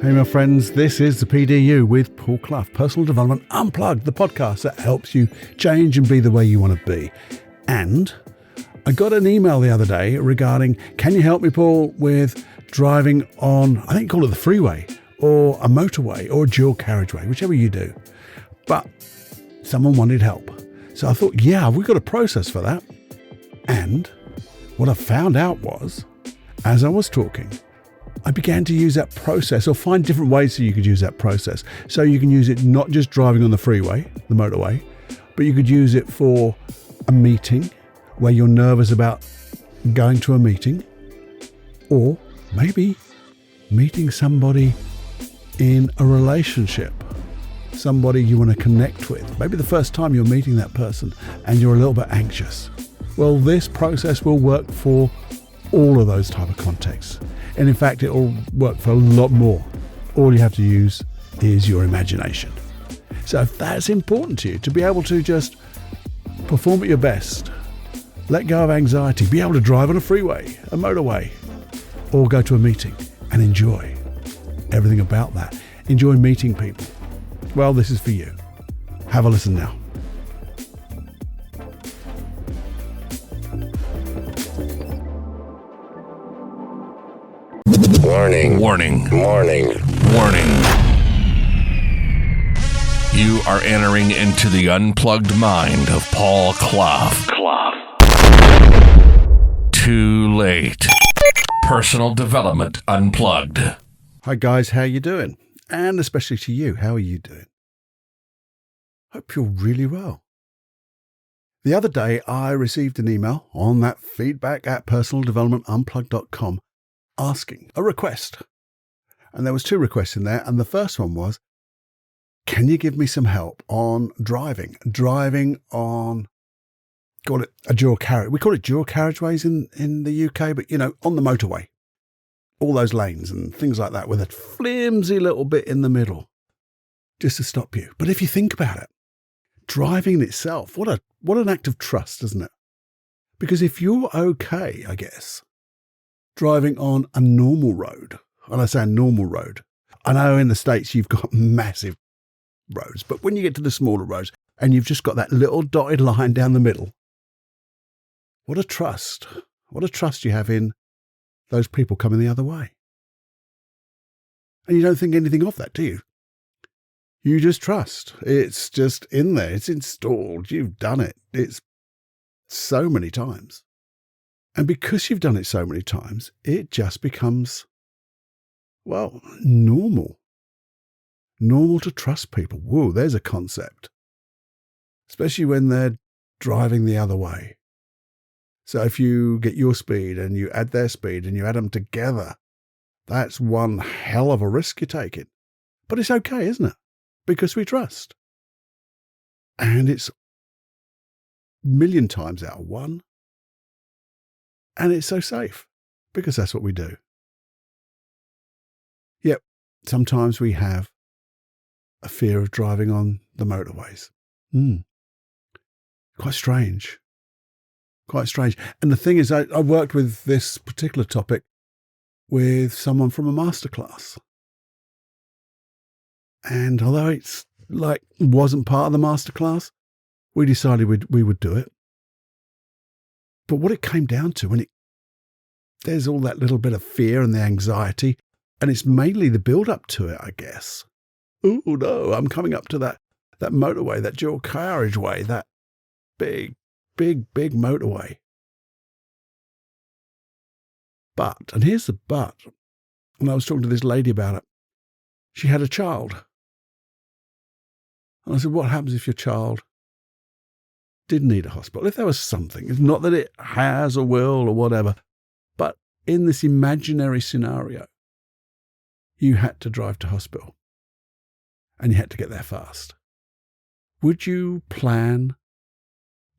Hey my friends, this is the PDU with Paul Clough, Personal Development Unplugged, the podcast that helps you change and be the way you want to be. And I got an email the other day regarding, can you help me, Paul, with driving on, I think you call it the freeway, or a motorway, or a dual carriageway, whichever you do. But someone wanted help. So I thought, yeah, we've got a process for that. And what I found out was, as I was talking, I began to use that process, or find different ways that you could use that process. So you can use it not just driving on the freeway, the motorway, but you could use it for a meeting where you're nervous about going to a meeting, or maybe meeting somebody in a relationship, somebody you want to connect with. Maybe the first time you're meeting that person and you're a little bit anxious. Well, this process will work for all of those type of contexts. And in fact, it will work for a lot more. All you have to use is your imagination. So if that's important to you, to be able to just perform at your best, let go of anxiety, be able to drive on a freeway, a motorway, or go to a meeting and enjoy everything about that. Enjoy meeting people. Well, this is for you. Have a listen now. Warning. Warning. Warning. Warning. You are entering into the unplugged mind of Paul Clough. Too late. Personal Development Unplugged. Hi guys, how you doing? And especially to you, how are you doing? Hope you're really well. The other day, I received an email on that feedback at personaldevelopmentunplugged.com asking a request. And there was 2 requests in there. And the first one was, can you give me some help on driving on, call it a dual carriage. We call it dual carriageways in the UK, but on the motorway, all those lanes and things like that with a flimsy little bit in the middle just to stop you. But if you think about it, driving itself, what an act of trust, isn't it? Because if you're okay, I guess, driving on a normal road, and I say a normal road, I know in the States you've got massive roads, but when you get to the smaller roads and you've just got that little dotted line down the middle, what a trust you have in those people coming the other way. And you don't think anything of that, do you? You just trust. It's just in there. It's installed. You've done it. It's so many times. And because you've done it so many times, it just becomes, well, normal. Normal to trust people. Whoa, there's a concept. Especially when they're driving the other way. So if you get your speed and you add their speed and you add them together, that's one hell of a risk you're taking. But it's okay, isn't it? Because we trust. And it's a million times out of one. And it's so safe because that's what we do. Yep, sometimes we have a fear of driving on the motorways. Quite strange. And the thing is, I worked with this particular topic with someone from a masterclass. And although it's wasn't part of the masterclass, we decided we would do it. But what it came down to, there's all that little bit of fear and the anxiety, and it's mainly the build-up to it, I guess. Oh no, I'm coming up to that motorway, that dual carriageway, that big motorway. But, and here's the but, and I was talking to this lady about it, she had a child. And I said, what happens if your child did need a hospital? If there was something, it's not that it has or will or whatever, but in this imaginary scenario, you had to drive to hospital and you had to get there fast. Would you plan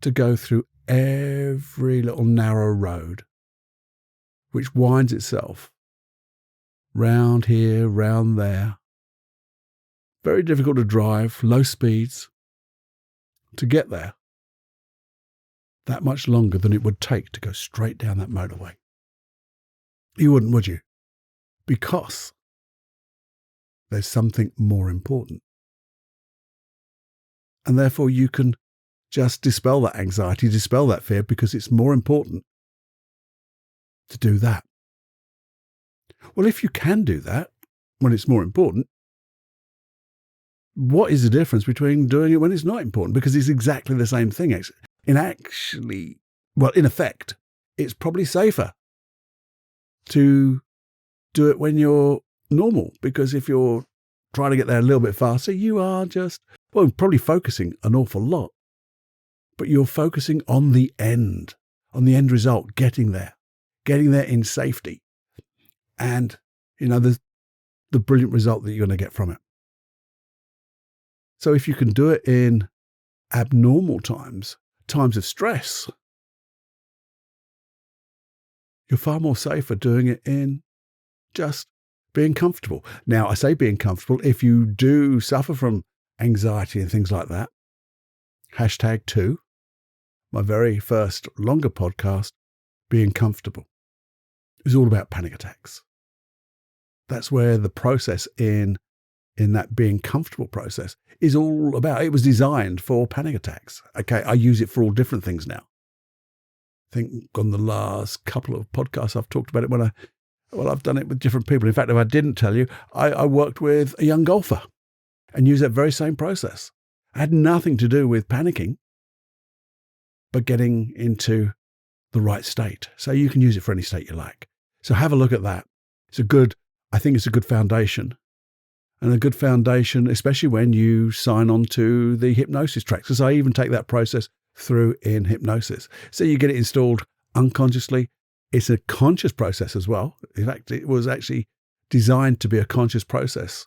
to go through every little narrow road which winds itself round here, round there? Very difficult to drive, low speeds, to get there that much longer than it would take to go straight down that motorway. You wouldn't, would you? Because There's something more important. And therefore you can just dispel that anxiety, dispel that fear, because it's more important to do that. Well, if you can do that when it's more important, what is the difference between doing it when it's not important? Because it's exactly the same thing. In effect, it's probably safer to do it when you're normal, because if you're trying to get there a little bit faster, you are probably focusing an awful lot, but you're focusing on the end result, getting there in safety. And, the brilliant result that you're going to get from it. So if you can do it in abnormal times of stress, you're far more safer doing it in just being comfortable. Now, I say being comfortable. If you do suffer from anxiety and things like that, #2, my very first longer podcast, Being Comfortable, is all about panic attacks. That's where the process in that being comfortable process is all about. It was designed for panic attacks. Okay, I use it for all different things now. I think on the last couple of podcasts I've talked about it I've done it with different people. In fact, if I didn't tell you, I worked with a young golfer and used that very same process. It had nothing to do with panicking, but getting into the right state. So you can use it for any state you like. So have a look at that. I think it's a good foundation. And a good foundation, especially when you sign on to the hypnosis tracks, because I even take that process through in hypnosis. So you get it installed unconsciously. It's a conscious process as well. In fact, it was actually designed to be a conscious process.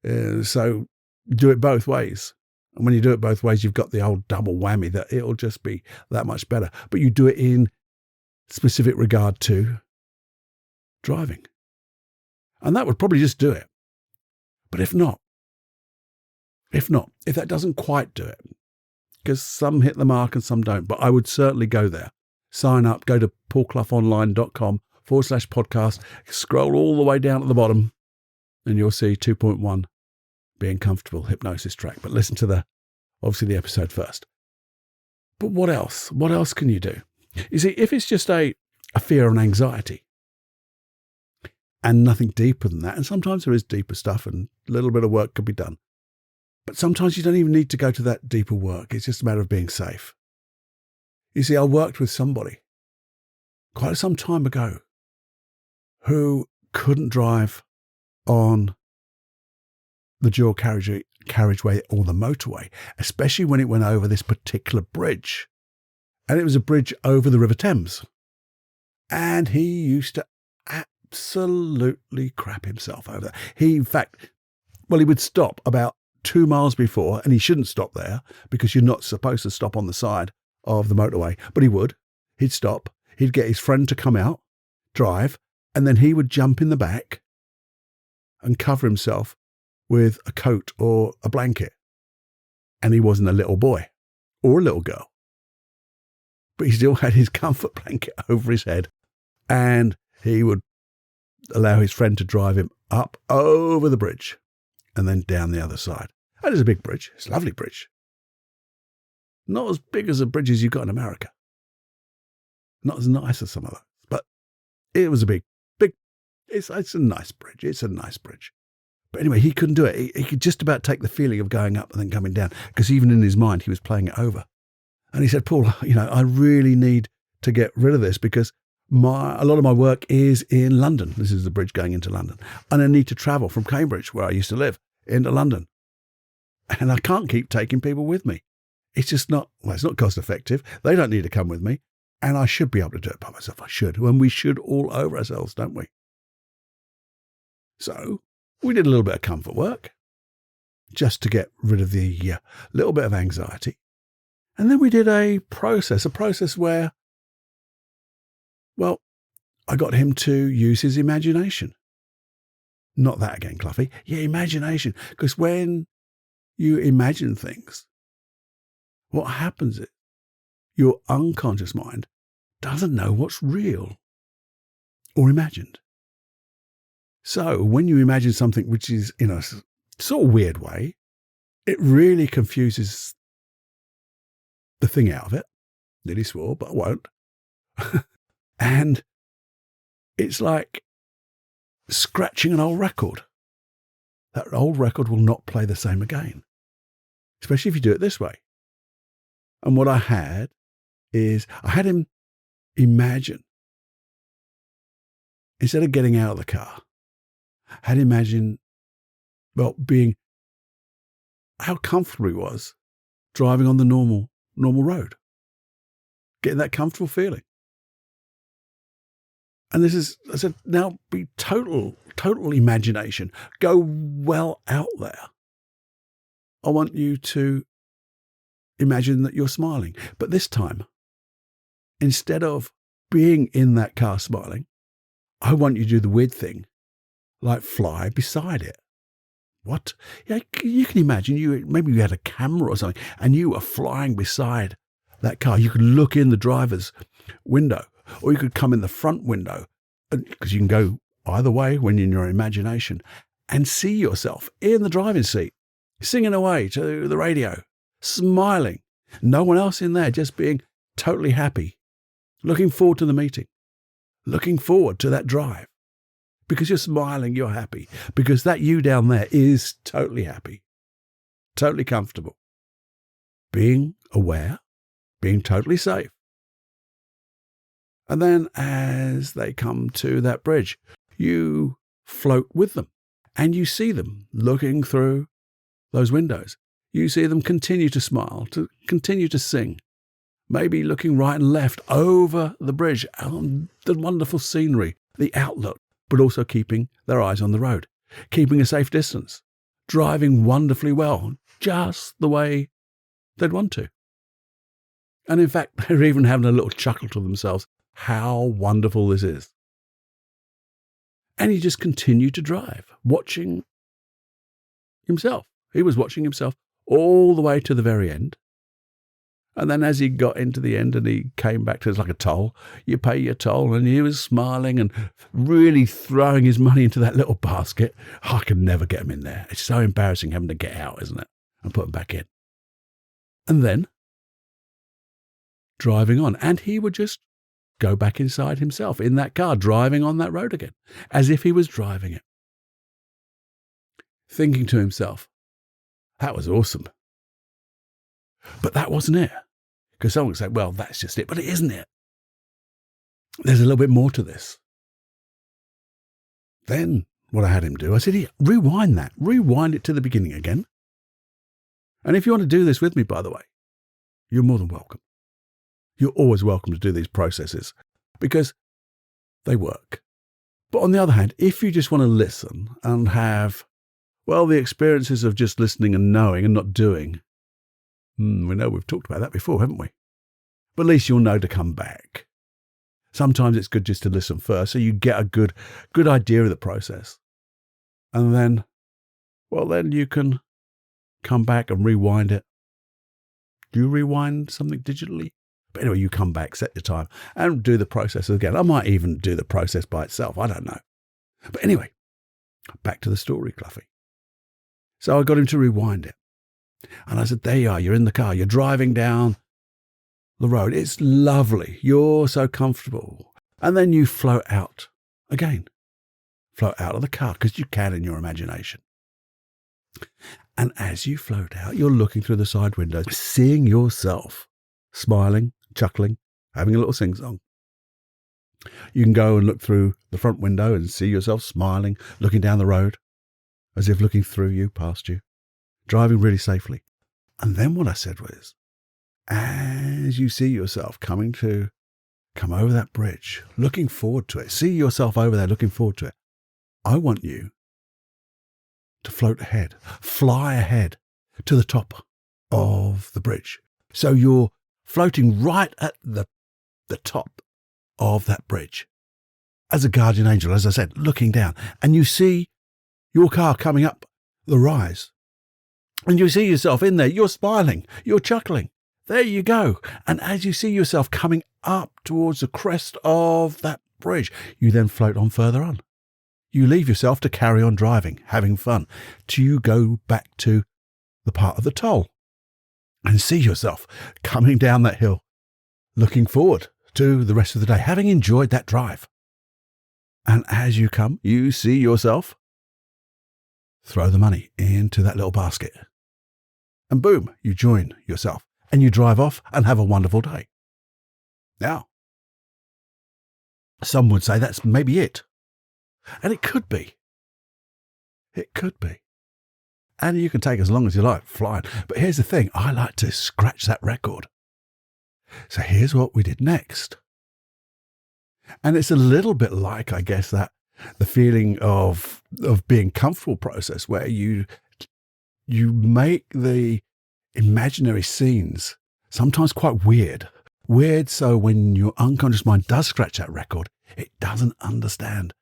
So do it both ways. And when you do it both ways, you've got the old double whammy that it'll just be that much better. But you do it in specific regard to driving. And that would probably just do it. But if if that doesn't quite do it, because some hit the mark and some don't, but I would certainly go there. Sign up, go to paulcloughonline.com/podcast, scroll all the way down at the bottom, and you'll see 2.1, Being Comfortable hypnosis track. But listen to obviously the episode first. But what else? What else can you do? You see, if it's just a fear and anxiety, and nothing deeper than that, and sometimes there is deeper stuff and a little bit of work could be done, but sometimes you don't even need to go to that deeper work. It's just a matter of being safe. You see, I worked with somebody quite some time ago who couldn't drive on the dual carriageway or the motorway, especially when it went over this particular bridge. And it was a bridge over the River Thames. And he used to absolutely crap himself over that. He would stop about 2 miles before, and he shouldn't stop there because you're not supposed to stop on the side of the motorway, but he would. He'd stop. He'd get his friend to come out, drive, and then he would jump in the back and cover himself with a coat or a blanket. And he wasn't a little boy or a little girl, but he still had his comfort blanket over his head, and he would allow his friend to drive him up over the bridge and then down the other side. And it's a big bridge. It's a lovely bridge. Not as big as the bridges you've got in America. Not as nice as some of those. But it was a big, it's a nice bridge. It's a nice bridge. But anyway, he couldn't do it. He could just about take the feeling of going up and then coming down, because even in his mind, he was playing it over. And he said, Paul, I really need to get rid of this because a lot of my work is in London. This is the bridge going into London. And I need to travel from Cambridge, where I used to live, into London. And I can't keep taking people with me. It's just it's not cost effective. They don't need to come with me. And I should be able to do it by myself. I should. When we should all over ourselves, don't we? So we did a little bit of comfort work just to get rid of the little bit of anxiety. And then we did a process where, I got him to use his imagination. Not that again, Cluffy. Yeah, imagination. Because when you imagine things, what happens is your unconscious mind doesn't know what's real or imagined. So when you imagine something which is in a sort of weird way, it really confuses the thing out of it. Nearly swore, but I won't. And it's like scratching an old record. That old record will not play the same again, especially if you do it this way. And what I had him imagine, instead of getting out of the car, had imagine, being how comfortable he was driving on the normal road, getting that comfortable feeling. And I said, now be total imagination. Go well out there. I want you to imagine that you're smiling. But this time, instead of being in that car smiling, I want you to do the weird thing, like fly beside it. What? Yeah, you can imagine maybe you had a camera or something and you were flying beside that car. You could look in the driver's window, or you could come in the front window, because you can go either way when you're in your imagination, and see yourself in the driving seat, singing away to the radio, smiling. No one else in there, just being totally happy, looking forward to the meeting, looking forward to that drive. Because you're smiling, you're happy. Because that you down there is totally happy, totally comfortable, being aware, being totally safe. And then as they come to that bridge, you float with them and you see them looking through those windows. You see them continue to smile, to continue to sing, maybe looking right and left over the bridge, the wonderful scenery, the outlook, but also keeping their eyes on the road, keeping a safe distance, driving wonderfully well, just the way they'd want to. And in fact, they're even having a little chuckle to themselves. How wonderful this is. And he just continued to drive, watching himself. He was watching himself all the way to the very end. And then as he got into the end and he came back to, it's like a toll, you pay your toll, and he was smiling and really throwing his money into that little basket. I can never get him in there. It's so embarrassing having to get out, isn't it? And put him back in. And then driving on. And he would just go back inside himself in that car, driving on that road again, as if he was driving it. Thinking to himself, that was awesome. But that wasn't it. Because someone would say, well, that's just it. But it isn't it. There's a little bit more to this. Then what I had him do, I said, rewind that. Rewind it to the beginning again. And if you want to do this with me, by the way, you're more than welcome. You're always welcome to do these processes because they work. But on the other hand, if you just want to listen and have, the experiences of just listening and knowing and not doing, we know we've talked about that before, haven't we? But at least you'll know to come back. Sometimes it's good just to listen first so you get a good idea of the process. And then, then you can come back and rewind it. Do you rewind something digitally? But anyway, you come back, set your time, and do the process again. I might even do the process by itself. I don't know. But anyway, back to the story, Cluffy. So I got him to rewind it. And I said, there you are. You're in the car. You're driving down the road. It's lovely. You're so comfortable. And then you float out again. Float out of the car because you can in your imagination. And as you float out, you're looking through the side windows, seeing yourself smiling, chuckling, having a little sing-song. You can go and look through the front window and see yourself smiling, looking down the road, as if looking through you, past you, driving really safely. And then what I said was, as you see yourself come over that bridge, looking forward to it, see yourself over there looking forward to it, I want you to float ahead, fly ahead to the top of the bridge. So you're floating right at the top of that bridge as a guardian angel, as I said, looking down. And you see your car coming up the rise. And you see yourself in there. You're smiling. You're chuckling. There you go. And as you see yourself coming up towards the crest of that bridge, you then float on further on. you leave yourself to carry on driving, having fun, till you go back to the part of the toll and see yourself coming down that hill, looking forward to the rest of the day, having enjoyed that drive. And as you come, you see yourself throw the money into that little basket. And boom, you join yourself and you drive off and have a wonderful day. Now, some would say that's maybe it. And it could be. It could be. And you can take as long as you like flying. But here's the thing, I like to scratch that record. So here's what we did next. And it's a little bit like, I guess, that the feeling of being comfortable process where you make the imaginary scenes sometimes quite weird. Weird so when your unconscious mind does scratch that record, it doesn't understand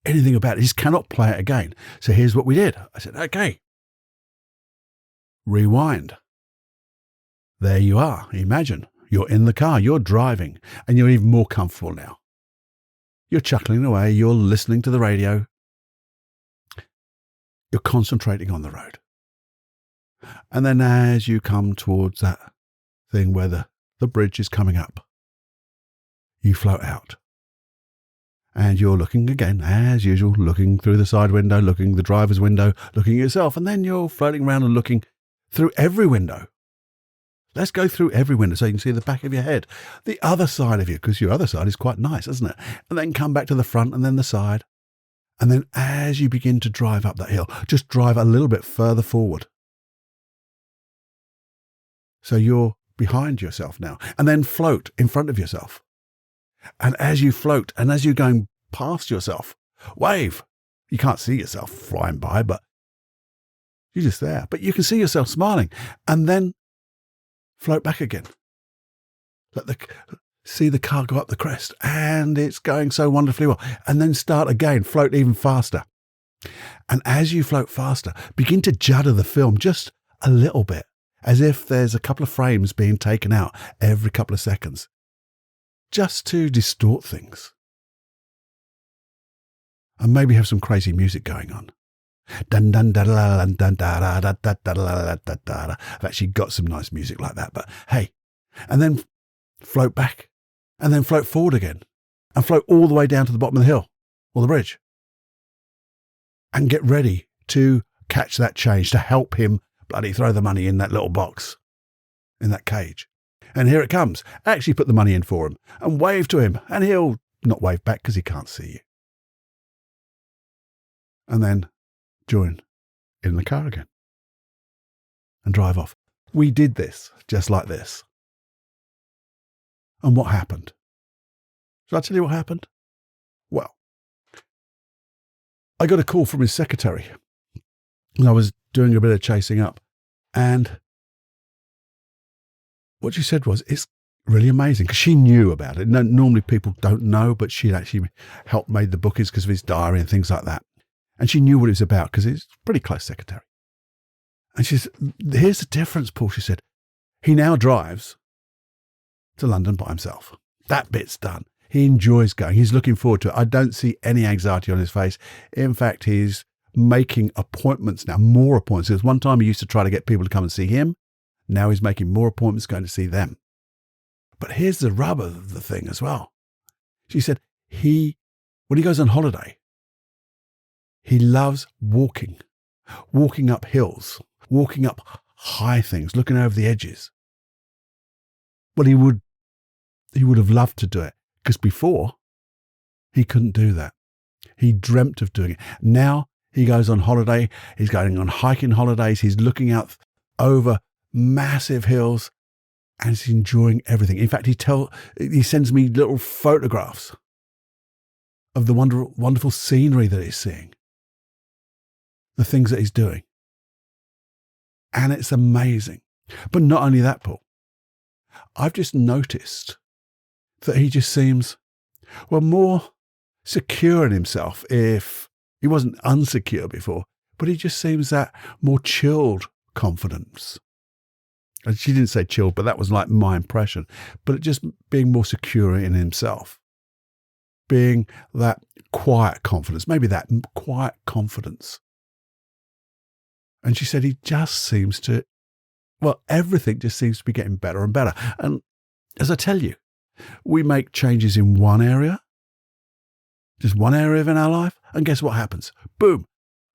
anything about it. It just cannot play it again. So here's what we did. I said, okay, rewind. There you are. Imagine you're in the car, you're driving, and you're even more comfortable now. You're chuckling away, you're listening to the radio, you're concentrating on the road. And then as you come towards that thing where the bridge is coming up, you float out. And you're looking again, as usual, looking through the side window, looking the driver's window, looking at yourself, and then you're floating around and looking through every window. Let's go through every window so you can see the back of your head, the other side of you, because your other side is quite nice, isn't it? And then come back to the front and then the side. And then as you begin to drive up that hill, just drive a little bit further forward. So you're behind yourself now, and then float in front of yourself. And as you float and as you're going past yourself, wave. You can't see yourself flying by, but you're just there. But you can see yourself smiling. And then float back again. See the car go up the crest, and it's going so wonderfully well. And then start again, float even faster. And as you float faster, begin to judder the film just a little bit, as if there's a couple of frames being taken out every couple of seconds, just to distort things. And maybe have some crazy music going on. Dun dun da da dun da da da da da da da da. I've actually got some nice music like that, but hey, and then float back, and then float forward again, and float all the way down to the bottom of the hill or the bridge, and get ready to catch that change to help him bloody throw the money in that little box, in that cage. And here it comes. Actually put the money in for him and wave to him, and he'll not wave back because he can't see you. And then join in the car again and drive off. We did this just like this. And what happened? Shall I tell you what happened? Well, I got a call from his secretary, and I was doing a bit of chasing up, and what she said was, it's really amazing, because she knew about it. Normally people don't know, but she'd actually helped made the bookings because of his diary and things like that. And she knew what it was about because he's a pretty close secretary. And she said, here's the difference, Paul, she said. He now drives to London by himself. That bit's done. He enjoys going. He's looking forward to it. I don't see any anxiety on his face. In fact, he's making appointments now, more appointments. Because one time he used to try to get people to come and see him. Now he's making more appointments going to see them. But here's the rub of the thing as well. She said, when he goes on holiday, he loves walking up hills, walking up high things, looking over the edges. Well, he would have loved to do it, because before he couldn't do that. He dreamt of doing it. Now he goes on holiday. He's going on hiking holidays. He's looking out over massive hills, and he's enjoying everything. In fact, he sends me little photographs of the wonderful scenery that he's seeing, the things that he's doing. And it's amazing. But not only that, Paul, I've just noticed that he just seems, more secure in himself. If he wasn't unsecure before, but he just seems that more chilled confidence. And she didn't say chilled, but that was like my impression. But just being more secure in himself. being that quiet confidence, maybe that quiet confidence. And she said he just seems to, everything just seems to be getting better and better. And as I tell you, we make changes in one area, just one area in our life, and guess what happens? Boom,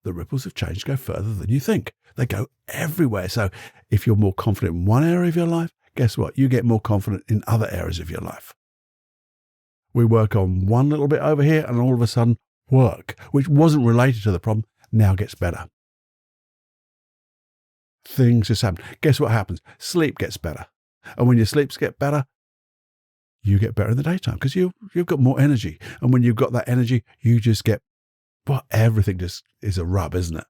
the ripples of change go further than you think. They go everywhere. So if you're more confident in one area of your life, guess what? You get more confident in other areas of your life. We work on one little bit over here, and all of a sudden, work, which wasn't related to the problem, now gets better. Things just happen. Guess what happens? Sleep gets better. And when your sleeps get better, you get better in the daytime because you've got more energy. And when you've got that energy, you just get, everything just is a rub, isn't it?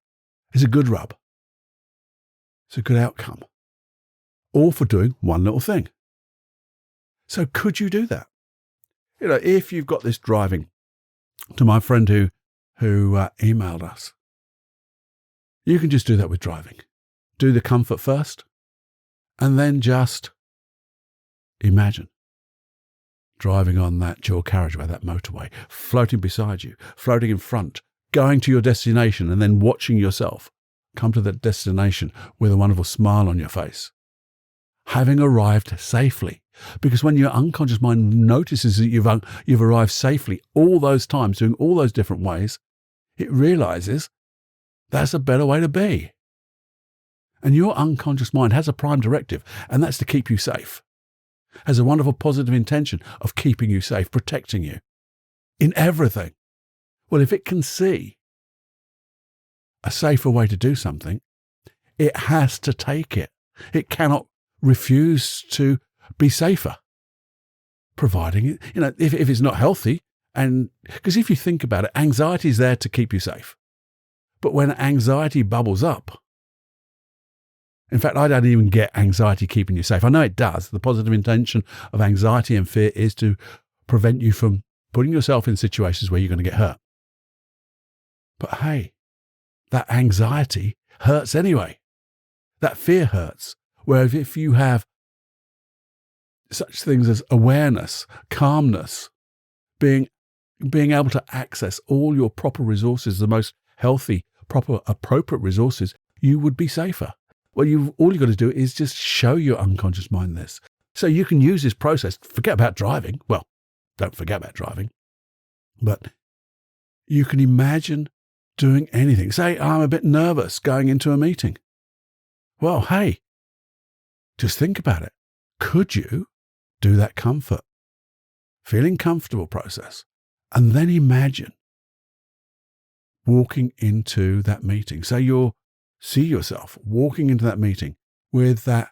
It's a good rub. It's a good outcome. All for doing one little thing. So could you do that? If you've got this driving, to my friend who emailed us, you can just do that with driving. Do the comfort first, and then just imagine driving on that dual carriageway, that motorway, floating beside you, floating in front, going to your destination, and then watching yourself come to that destination with a wonderful smile on your face, having arrived safely. Because when your unconscious mind notices that you've arrived safely all those times, doing all those different ways, it realizes that's a better way to be. And your unconscious mind has a prime directive, and that's to keep you safe. Has a wonderful positive intention of keeping you safe, protecting you in everything. Well, if it can see a safer way to do something, it has to take it. It cannot refuse to be safer, providing it, if it's not healthy. And because if you think about it, anxiety is there to keep you safe. But when anxiety bubbles up, in fact, I don't even get anxiety keeping you safe. I know it does. The positive intention of anxiety and fear is to prevent you from putting yourself in situations where you're going to get hurt. But hey, that anxiety hurts anyway. That fear hurts. Whereas if you have such things as awareness, calmness, being able to access all your proper resources, the most healthy, proper, appropriate resources, you would be safer. Well, all you've got to do is just show your unconscious mind this. So you can use this process. Forget about driving. Well, don't forget about driving. But you can imagine doing anything. Say, I'm a bit nervous going into a meeting. Well, hey, just think about it. Could you do that comfort, feeling comfortable process, and then imagine walking into that meeting? So you'll see yourself walking into that meeting with that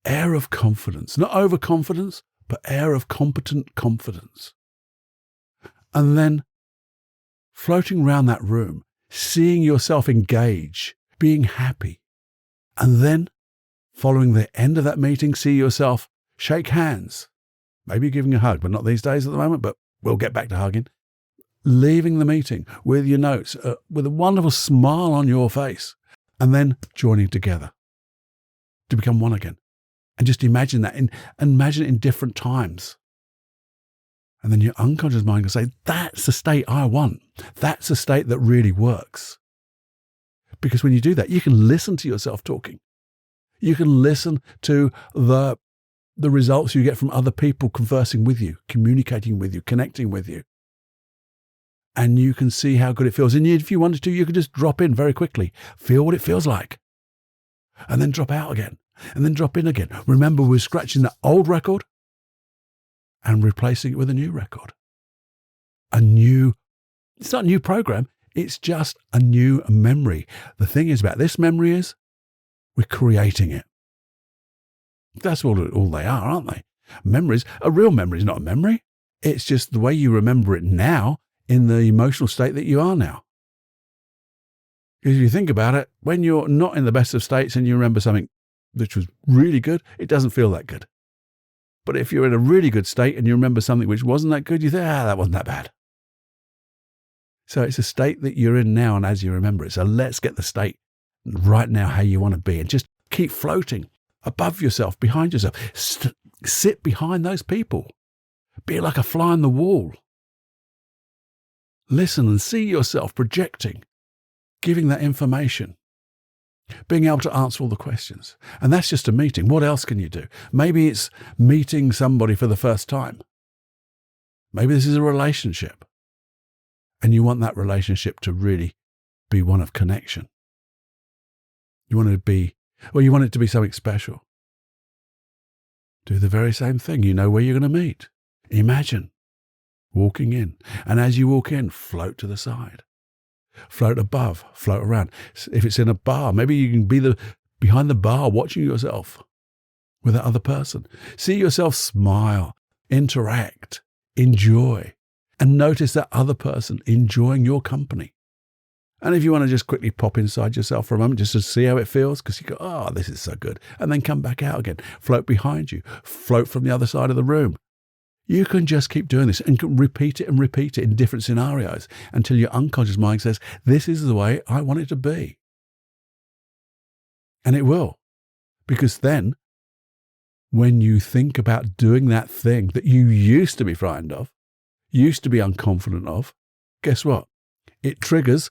air of confidence, not overconfidence, but air of competent confidence. And then floating around that room, seeing yourself engage, being happy. And then following the end of that meeting, see yourself shake hands, maybe giving a hug, but not these days at the moment, but we'll get back to hugging. Leaving the meeting with your notes, with a wonderful smile on your face, and then joining together to become one again. And just imagine that, and imagine it in different times. And then your unconscious mind can say, that's the state I want. That's the state that really works. Because when you do that, you can listen to yourself talking. You can listen to the results you get from other people conversing with you, communicating with you, connecting with you. And you can see how good it feels. And if you wanted to, you could just drop in very quickly, feel what it feels like, and then drop out again, and then drop in again. Remember, we're scratching the old record and replacing it with a new record. It's not a new program, it's just a new memory. The thing is about this memory is we're creating it. That's all they are, aren't they? Memories, a real memory is not a memory. It's just the way you remember it now in the emotional state that you are now. Because if you think about it, when you're not in the best of states and you remember something which was really good, it doesn't feel that good. But if you're in a really good state and you remember something which wasn't that good, you think, that wasn't that bad. So it's a state that you're in now and as you remember it. So let's get the state right now how you want to be and just keep floating above yourself, behind yourself. Sit behind those people. Be like a fly on the wall. Listen and see yourself projecting, giving that information, being able to answer all the questions. And that's just a meeting. What else can you do? Maybe it's meeting somebody for the first time. Maybe this is a relationship. And you want that relationship to really be one of connection. You want it to be something special. Do the very same thing. You know where you're going to meet. Imagine walking in. And as you walk in, float to the side. Float above, float around. If it's in a bar, maybe you can be behind the bar watching yourself with that other person. See yourself smile, interact, enjoy, and notice that other person enjoying your company. And if you want to just quickly pop inside yourself for a moment just to see how it feels, because you go, oh, this is so good, and then come back out again, float behind you, float from the other side of the room. You can just keep doing this and repeat it in different scenarios until your unconscious mind says, this is the way I want it to be. And it will. Because then, when you think about doing that thing that you used to be frightened of, used to be unconfident of, guess what? It triggers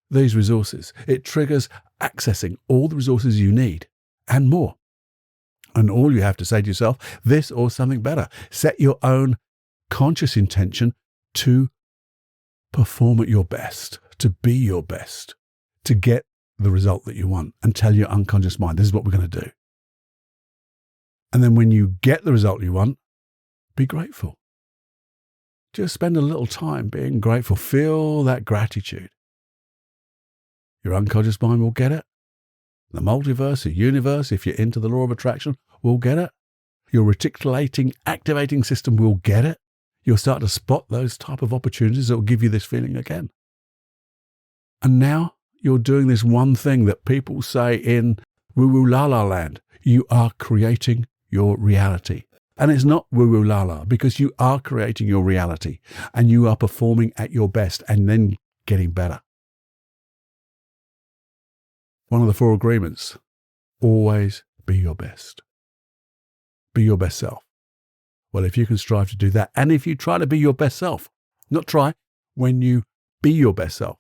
these resources. It triggers accessing all the resources you need and more. And all you have to say to yourself, this or something better. Set your own conscious intention to perform at your best, to be your best, to get the result that you want, and tell your unconscious mind, this is what we're going to do. And then when you get the result you want, be grateful. Just spend a little time being grateful. Feel that gratitude. Your unconscious mind will get it. The multiverse, the universe, if you're into the law of attraction, will get it. Your reticulating, activating system will get it. You'll start to spot those type of opportunities that will give you this feeling again. And now you're doing this one thing that people say in woo-woo la-la land. You are creating your reality. And it's not woo-woo la-la, because you are creating your reality and you are performing at your best and then getting better. One of the 4 agreements, always be your best. Be your best self. Well, if you can strive to do that, and if you try to be your best self, not try, when you be your best self,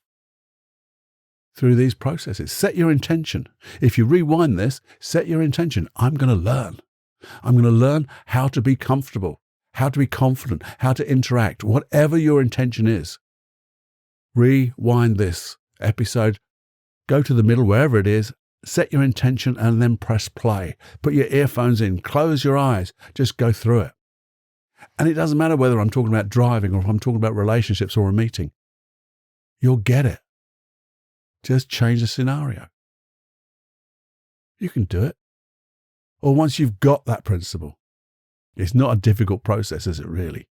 through these processes, set your intention. If you rewind this, set your intention. I'm going to learn. I'm going to learn how to be comfortable, how to be confident, how to interact, whatever your intention is. Rewind this episode. Go to the middle, wherever it is, set your intention and then press play. Put your earphones in, close your eyes, just go through it. And it doesn't matter whether I'm talking about driving or if I'm talking about relationships or a meeting. You'll get it. Just change the scenario. You can do it. Or once you've got that principle, it's not a difficult process, is it really?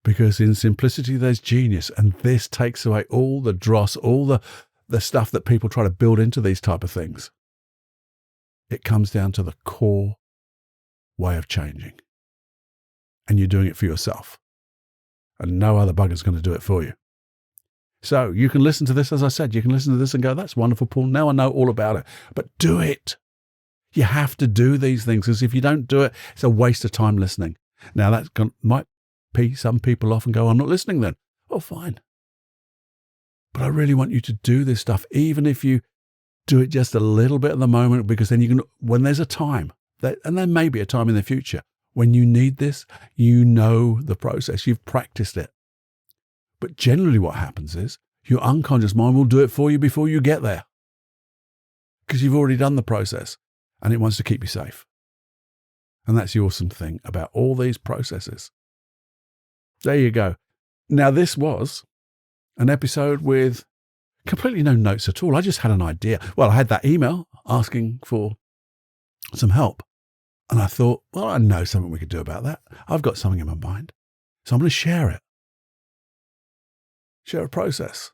Because in simplicity, there's genius. And this takes away all the dross, all the stuff that people try to build into these type of things. It comes down to the core way of changing. And you're doing it for yourself. And no other bugger's going to do it for you. So you can listen to this, as I said, you can listen to this and go, that's wonderful, Paul. Now I know all about it. But do it. You have to do these things, because if you don't do it, it's a waste of time listening. Now that might pee some people off and go, I'm not listening then. Oh, fine. But I really want you to do this stuff, even if you do it just a little bit at the moment, because then you can, when there's a time, and there may be a time in the future, when you need this, you know the process, you've practiced it. But generally what happens is your unconscious mind will do it for you before you get there, because you've already done the process and it wants to keep you safe. And that's the awesome thing about all these processes. There you go. Now, this was an episode with completely no notes at all. I just had an idea. Well, I had that email asking for some help. And I thought, well, I know something we could do about that. I've got something in my mind. So I'm going to share it. Share a process.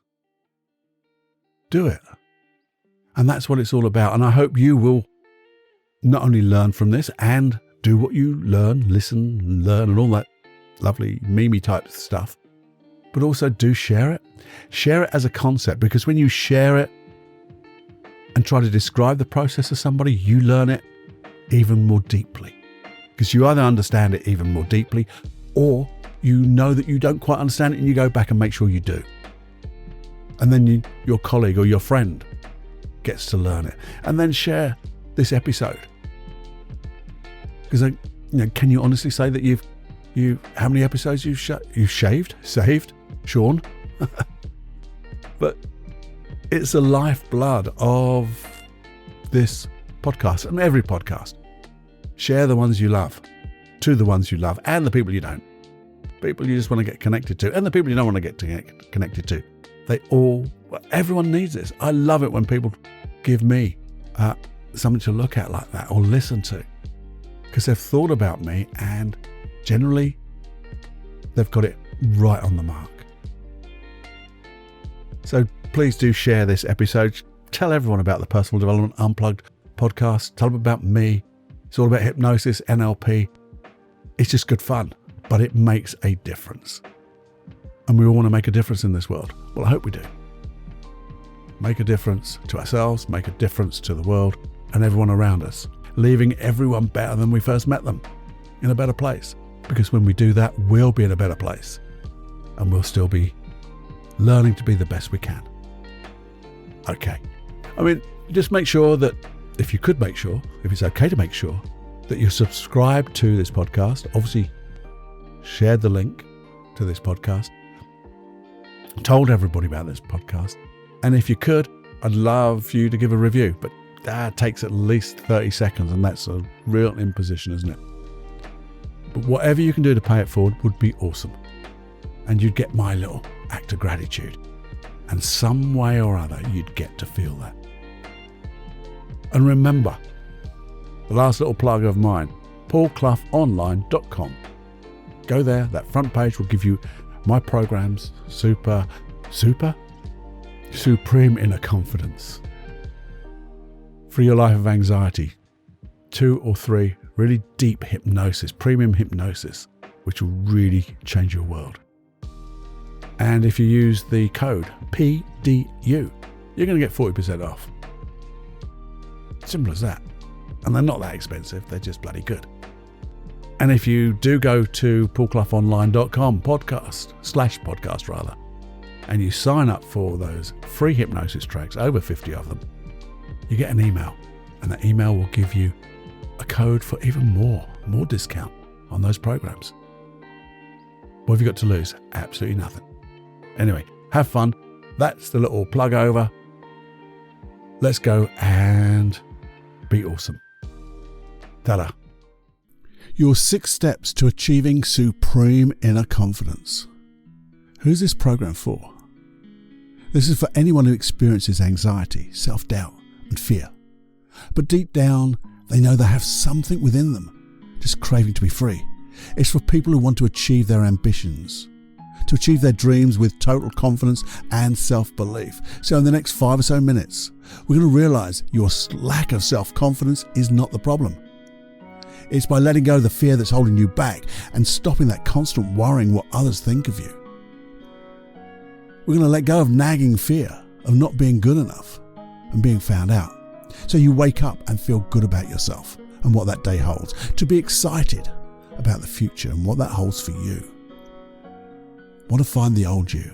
Do it. And that's what it's all about. And I hope you will not only learn from this and do what you learn, listen, learn, and all that lovely meme type stuff, but also do share it. Share it as a concept, because when you share it and try to describe the process to somebody, you learn it even more deeply, because you either understand it even more deeply or you know that you don't quite understand it, and you go back and make sure you do. And then your colleague or your friend gets to learn it, and then share this episode. Because can you honestly say that you've how many episodes you've saved, Sean? But it's the lifeblood of this podcast and every podcast. Share the ones you love to the ones you love and the people you don't. People you just want to get connected to and the people you don't want to get connected to. Everyone needs this. I love it when people give me something to look at like that or listen to, because they've thought about me and generally they've got it right on the mark. So please do share this episode. Tell everyone about the Personal Development Unplugged podcast. Tell them about me. It's all about hypnosis, NLP. It's just good fun, but it makes a difference. And we all want to make a difference in this world. Well, I hope we do. Make a difference to ourselves, make a difference to the world and everyone around us, leaving everyone better than we first met them, in a better place. Because when we do that, we'll be in a better place and we'll still be learning to be the best we can. Okay. Just make sure that if it's okay to make sure that you're subscribed to this podcast. Obviously, shared the link to this podcast, told everybody about this podcast. And if you could, I'd love you to give a review, but that takes at least 30 seconds and that's a real imposition, isn't it? But whatever you can do to pay it forward would be awesome. And you'd get my little act of gratitude. And some way or other, you'd get to feel that. And remember, the last little plug of mine, paulcloughonline.com. Go there, that front page will give you my programs, Supreme Inner Confidence, Free Your Life of Anxiety, 2 or 3 really deep hypnosis, premium hypnosis, which will really change your world. And if you use the code PDU, you're going to get 40% off. Simple as that. And they're not that expensive, they're just bloody good. And if you do go to paulcloughonline.com /podcast, and you sign up for those free hypnosis tracks, over 50 of them, you get an email. And that email will give you a code for even more discount on those programs. What have you got to lose? Absolutely nothing. Anyway, have fun. That's the little plug over. Let's go and be awesome. Ta-da. Your 6 steps to achieving supreme inner confidence. Who's this program for? This is for anyone who experiences anxiety, self-doubt and fear. But deep down, they know they have something within them, just craving to be free. It's for people who want to achieve their ambitions, to achieve their dreams with total confidence and self-belief. So in the next 5 or so minutes, we're going to realize your lack of self-confidence is not the problem. It's by letting go of the fear that's holding you back and stopping that constant worrying what others think of you. We're going to let go of nagging fear of not being good enough and being found out. So you wake up and feel good about yourself and what that day holds. To be excited about the future and what that holds for you. Want to find the old you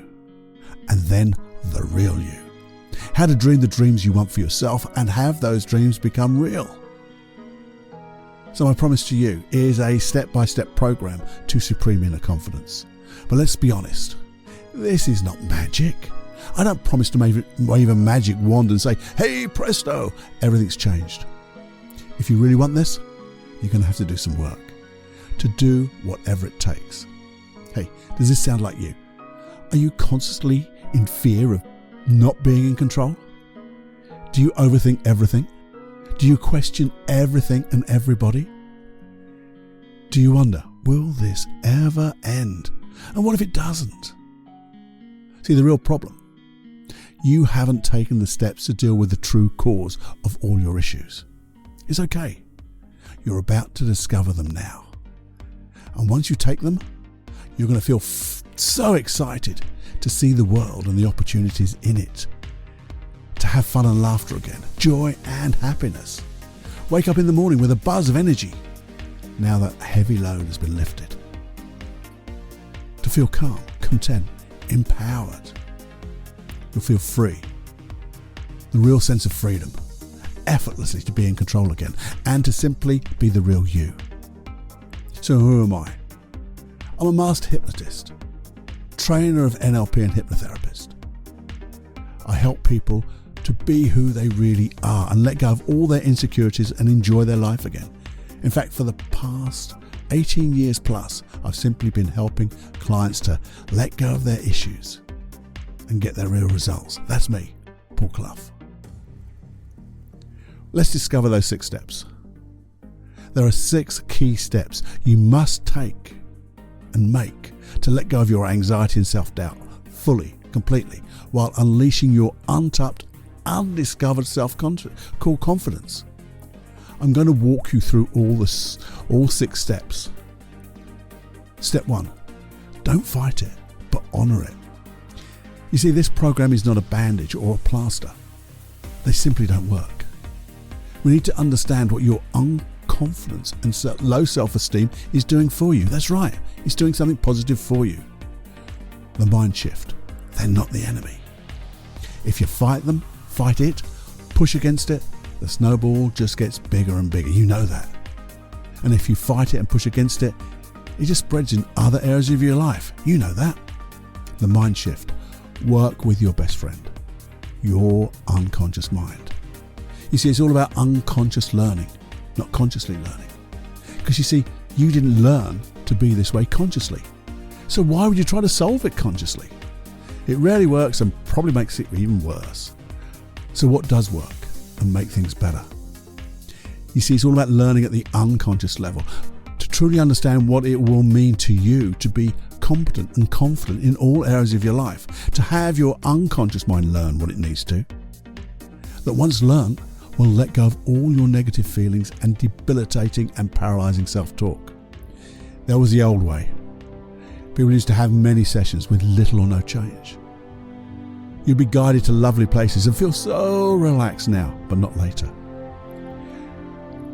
and then the real you. How to dream the dreams you want for yourself and have those dreams become real. So my promise to you is a step-by-step program to supreme inner confidence. But let's be honest, this is not magic. I don't promise to wave a magic wand and say, hey, presto, everything's changed. If you really want this, you're going to have to do some work. To do whatever it takes. Hey, does this sound like you? Are you constantly in fear of not being in control? Do you overthink everything? Do you question everything and everybody? Do you wonder, will this ever end? And what if it doesn't? See, the real problem, you haven't taken the steps to deal with the true cause of all your issues. It's okay. You're about to discover them now. And once you take them, you're going to feel so excited to see the world and the opportunities in it. To have fun and laughter again, joy and happiness. Wake up in the morning with a buzz of energy, now that heavy load has been lifted. feel calm, content, empowered. You'll feel free. The real sense of freedom, effortlessly to be in control again, and to simply be the real you. So who am I? I'm a master hypnotist, trainer of NLP and hypnotherapist. I help people to be who they really are and let go of all their insecurities and enjoy their life again. In fact, for the past 18 years plus, I've simply been helping clients to let go of their issues and get their real results. That's me, Paul Clough. Let's discover those 6 steps. There are 6 key steps you must take and make to let go of your anxiety and self-doubt fully, completely, while unleashing your untapped, undiscovered self-called confidence. I'm going to walk you through all 6 steps. Step 1, don't fight it, but honor it. You see, this program is not a bandage or a plaster. They simply don't work. We need to understand what your unconfidence and low self-esteem is doing for you. That's right, it's doing something positive for you. The mind shift. They're not the enemy. If you fight them, fight it, push against it, the snowball just gets bigger and bigger. You know that. And if you fight it and push against it, it just spreads in other areas of your life. You know that. The mind shift. Work with your best friend, your unconscious mind. You see, it's all about unconscious learning, not consciously learning. Because you see, you didn't learn to be this way consciously. So why would you try to solve it consciously? It rarely works and probably makes it even worse. So what does work and make things better? You see, it's all about learning at the unconscious level to truly understand what it will mean to you to be competent and confident in all areas of your life, to have your unconscious mind learn what it needs to. That once learned, will let go of all your negative feelings and debilitating and paralyzing self-talk. That was the old way. People used to have many sessions with little or no change. You'd be guided to lovely places and feel so relaxed now, but not later.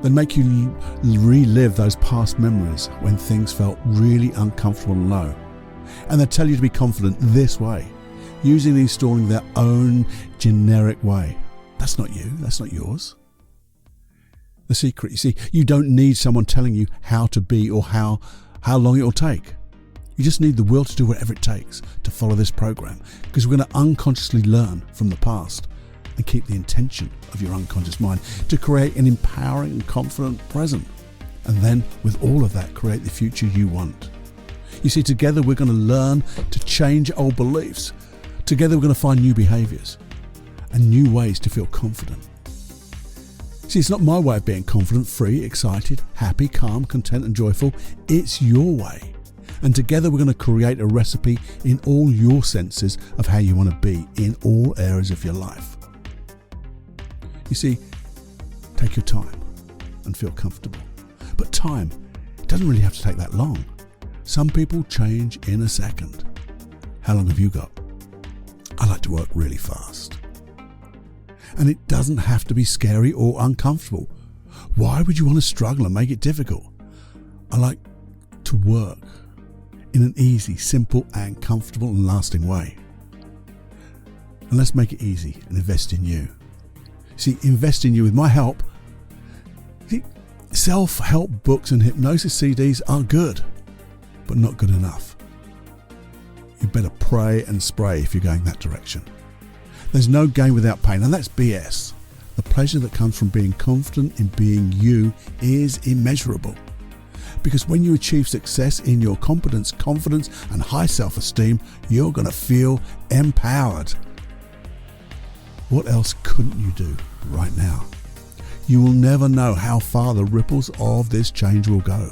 They'd make you relive those past memories when things felt really uncomfortable and low. And they'd tell you to be confident this way, using and installing their own generic way. That's not you, that's not yours. The secret, you see, you don't need someone telling you how to be or how long it will take. You just need the will to do whatever it takes to follow this program, because we're going to unconsciously learn from the past and keep the intention of your unconscious mind to create an empowering and confident present. And then with all of that, create the future you want. You see, together we're going to learn to change old beliefs. Together we're going to find new behaviors and new ways to feel confident. See, it's not my way of being confident, free, excited, happy, calm, content and joyful. It's your way. And together we're going to create a recipe in all your senses of how you want to be in all areas of your life. You see, take your time and feel comfortable. But time doesn't really have to take that long. Some people change in a second. How long have you got? I like to work really fast. And it doesn't have to be scary or uncomfortable. Why would you want to struggle and make it difficult? I like to work in an easy, simple and comfortable and lasting way. And let's make it easy and invest in you. See, invest in you with my help. See, self-help books and hypnosis CDs are good, but not good enough. You better pray and spray if you're going that direction. There's no gain without pain, and that's BS. The pleasure that comes from being confident in being you is immeasurable. Because when you achieve success in your competence, confidence, and high self-esteem, you're going to feel empowered. What else couldn't you do right now? You will never know how far the ripples of this change will go.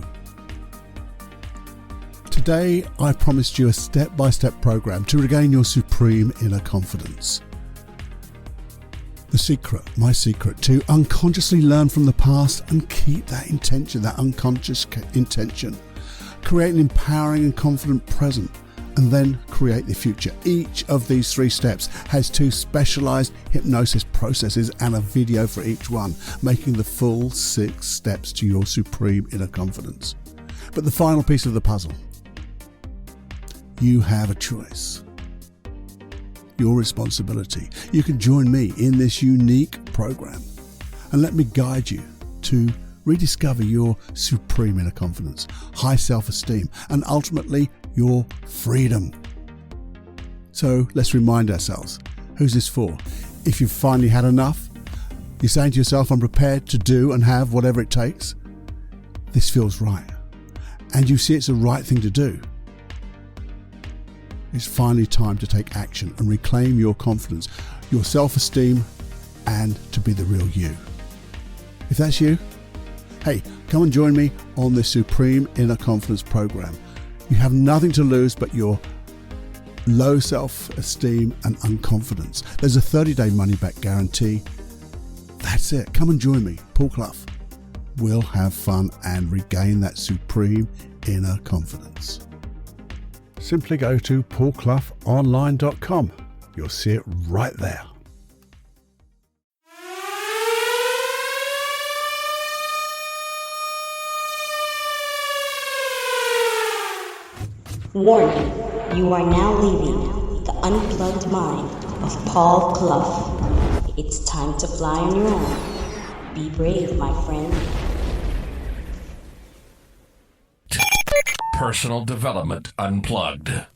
Today, I promised you a step-by-step program to regain your supreme inner confidence. The secret, my secret, to unconsciously learn from the past and keep that intention, that unconscious intention. Create an empowering and confident present, and then create the future. Each of these 3 steps has 2 specialized hypnosis processes and a video for each one, making the full 6 steps to your supreme inner confidence. But the final piece of the puzzle, You have a choice. Your responsibility. You can join me in this unique program and let me guide you to rediscover your supreme inner confidence, high self-esteem, and ultimately your freedom. So let's remind ourselves, who's this for? If you've finally had enough, you're saying to yourself, I'm prepared to do and have whatever it takes. This feels right. And you see it's the right thing to do. It's finally time to take action and reclaim your confidence, your self-esteem, and to be the real you. If that's you, hey, come and join me on this Supreme Inner Confidence program. You have nothing to lose but your low self-esteem and unconfidence. There's a 30-day money-back guarantee. That's it. Come and join me, Paul Clough. We'll have fun and regain that supreme inner confidence. Simply go to paulcloughonline.com. You'll see it right there. Warning, you are now leaving the unplugged mind of Paul Clough. It's time to fly on your own. Be brave, my friend. Personal Development Unplugged.